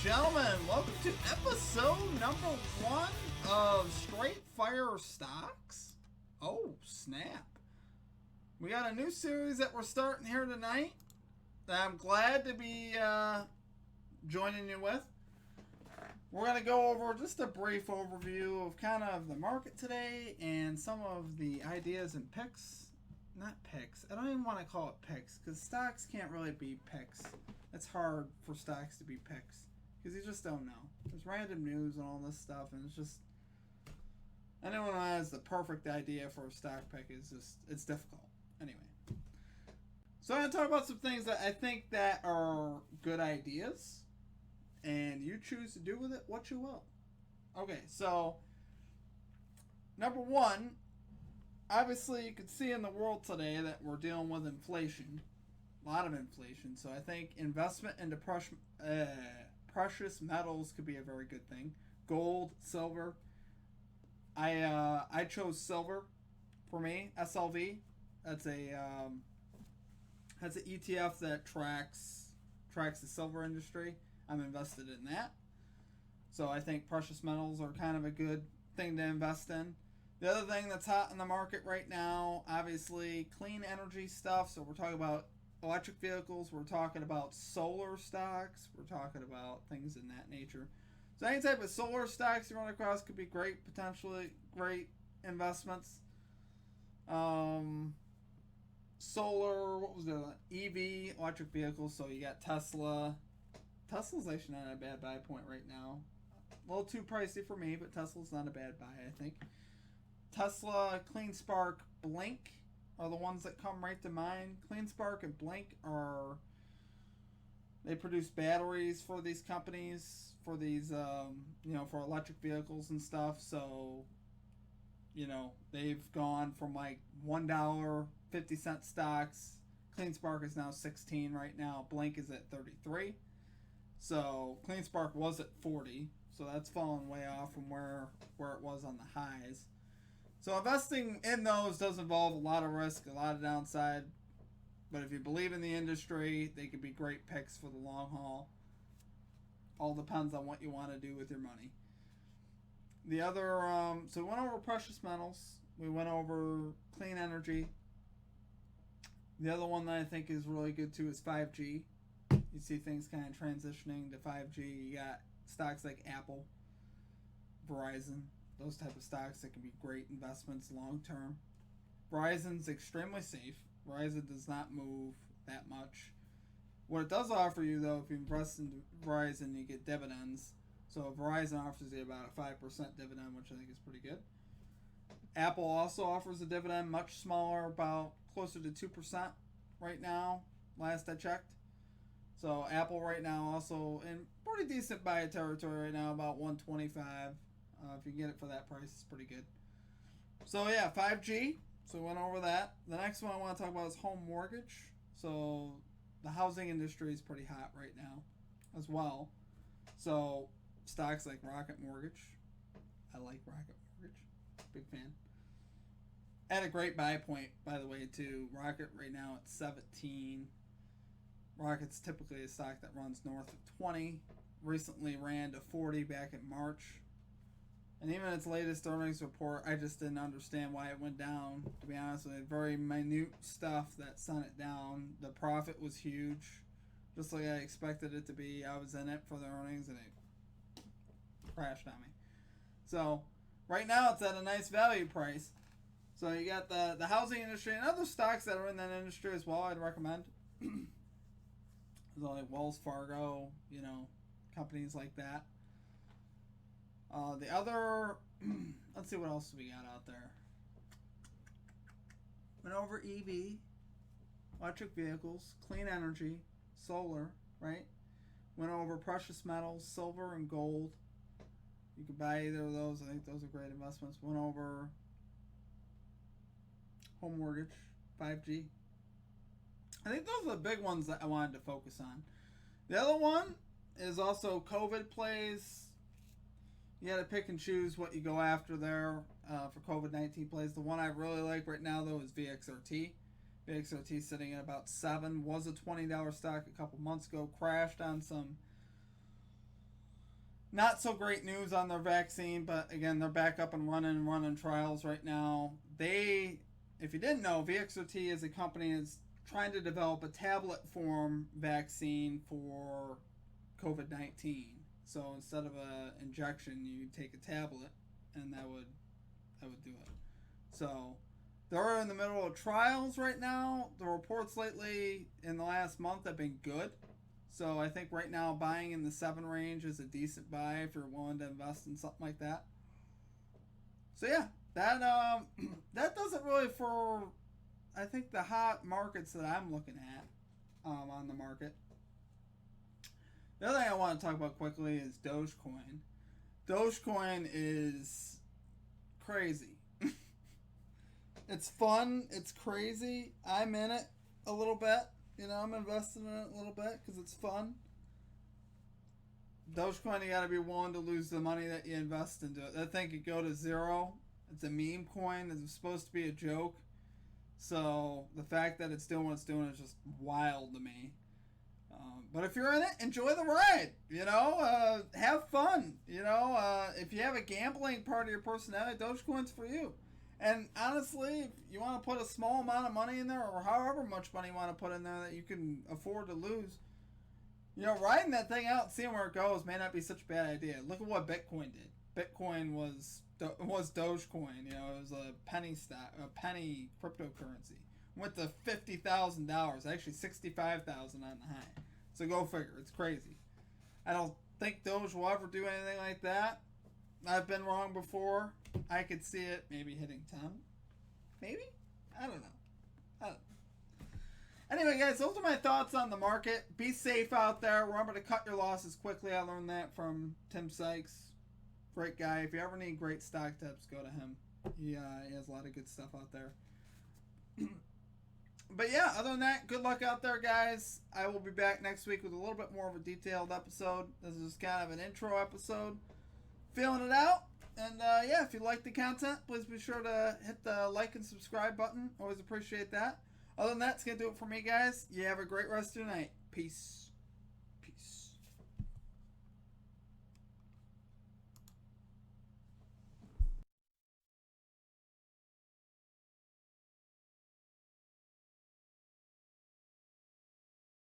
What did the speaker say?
gentlemen, welcome to episode number 1 of Straight Fire Stocks. Oh, snap. We got a new series that we're starting here tonight that I'm glad to be joining you with. We're going to go over just a brief overview of kind of the market today and some of the ideas and picks. Not picks. I don't even want to call it picks because stocks can't really be picks. It's hard for stocks to be picks because you just don't know. There's random news and all this stuff, and it's just anyone who has the perfect idea for a stock pick is just it's difficult. Anyway, so I'm going to talk about some things that I think that are good ideas, and you choose to do with it what you will. Okay, so number 1. Obviously, you can see in the world today that we're dealing with inflation. A lot of inflation. So I think investment into precious metals could be a very good thing. Gold, silver. I chose silver for me. SLV. That's an ETF that tracks the silver industry. I'm invested in that. So I think precious metals are kind of a good thing to invest in. The other thing that's hot in the market right now, obviously, clean energy stuff. So we're talking about electric vehicles. We're talking about solar stocks. We're talking about things in that nature. So any type of solar stocks you run across could be great, potentially great investments. Solar, what was the EV, electric vehicles. So you got Tesla. Tesla's actually not a bad buy point right now. A little too pricey for me, but Tesla's not a bad buy, I think. Tesla, CleanSpark, Blink are the ones that come right to mind. CleanSpark and Blink they produce batteries for these companies, for these, for electric vehicles and stuff. So, they've gone from like $1.50 stocks. CleanSpark is now 16 right now. Blink is at 33. So CleanSpark was at 40. So that's fallen way off from where it was on the highs. So investing in those does involve a lot of risk, a lot of downside. But if you believe in the industry, they could be great picks for the long haul. All depends on what you want to do with your money. The other, so we went over precious metals. We went over clean energy. The other one that I think is really good too is 5G. You see things kind of transitioning to 5G. You got stocks like Apple, Verizon. Those type of stocks that can be great investments long term. Verizon's extremely safe. Verizon does not move that much. What it does offer you, though, if you invest in Verizon, you get dividends. So Verizon offers you about a 5% dividend, which I think is pretty good. Apple also offers a dividend much smaller, about closer to 2% right now, last I checked. So Apple right now also in pretty decent buy territory right now, about 125. If you get it for that price, it's pretty good. So yeah, 5G. So we went over that. The next one I want to talk about is home mortgage. So the housing industry is pretty hot right now as well. So stocks like Rocket Mortgage. I like Rocket Mortgage. Big fan. At a great buy point, by the way, too. Rocket right now at 17. Rocket's typically a stock that runs north of 20. Recently ran to 40 back in March. And even its latest earnings report, I just didn't understand why it went down. To be honest with you, very minute stuff that sent it down. The profit was huge, just like I expected it to be. I was in it for the earnings, and it crashed on me. So right now, it's at a nice value price. So you got the housing industry and other stocks that are in that industry as well. I'd recommend. There's like Wells Fargo, companies like that. The other, let's see what else we got out there. Went over EV, electric vehicles, clean energy, solar, right? Went over precious metals, silver and gold. You could buy either of those. I think those are great investments. Went over home mortgage, 5G. I think those are the big ones that I wanted to focus on. The other one is also COVID plays. You got to pick and choose what you go after there for COVID-19 plays. The one I really like right now, though, is VXRT. VXRT sitting at about 7. Was a $20 stock a couple months ago. Crashed on some Not so great news on their vaccine, but again, they're back up and running trials right now. If you didn't know, VXOT as a company is trying to develop a tablet form vaccine for COVID-19. So instead of an injection, you take a tablet, and that would do it. So they're in the middle of trials right now. The reports lately in the last month have been good. So I think right now buying in the 7 range is a decent buy if you're willing to invest in something like that. So yeah, that that does it really for I think the hot markets that I'm looking at on the market. The other thing I want to talk about quickly is Dogecoin. Dogecoin is crazy. It's fun. It's crazy. I'm in it a little bit. You know, I'm investing in it a little bit because it's fun. Dogecoin, you got to be willing to lose the money that you invest into it. That thing could go to zero. It's a meme coin. It's supposed to be a joke. So the fact that it's doing what it's doing is just wild to me. But if you're in it, enjoy the ride. You know, have fun. You know, if you have a gambling part of your personality, Dogecoin's for you. And honestly, if you want to put a small amount of money in there, or however much money you want to put in there that you can afford to lose, you know, riding that thing out and seeing where it goes may not be such a bad idea. Look at what Bitcoin did. Bitcoin was Dogecoin. You know, it was a penny stock, a penny cryptocurrency. Went to $50,000, actually $65,000 on the high. So go figure. It's crazy. I don't think Doge will ever do anything like that. I've been wrong before. I could see it maybe hitting 10. Maybe? I don't know. Anyway, guys, those are my thoughts on the market. Be safe out there. Remember to cut your losses quickly. I learned that from Tim Sykes. Great guy. If you ever need great stock tips, go to him. He has a lot of good stuff out there. But yeah, other than that, good luck out there, guys. I will be back next week with a little bit more of a detailed episode. This is kind of an intro episode. Feeling it out. And yeah, if you like the content, please be sure to hit the like and subscribe button. Always appreciate that. Other than that, it's going to do it for me, guys. You have a great rest of your night. Peace.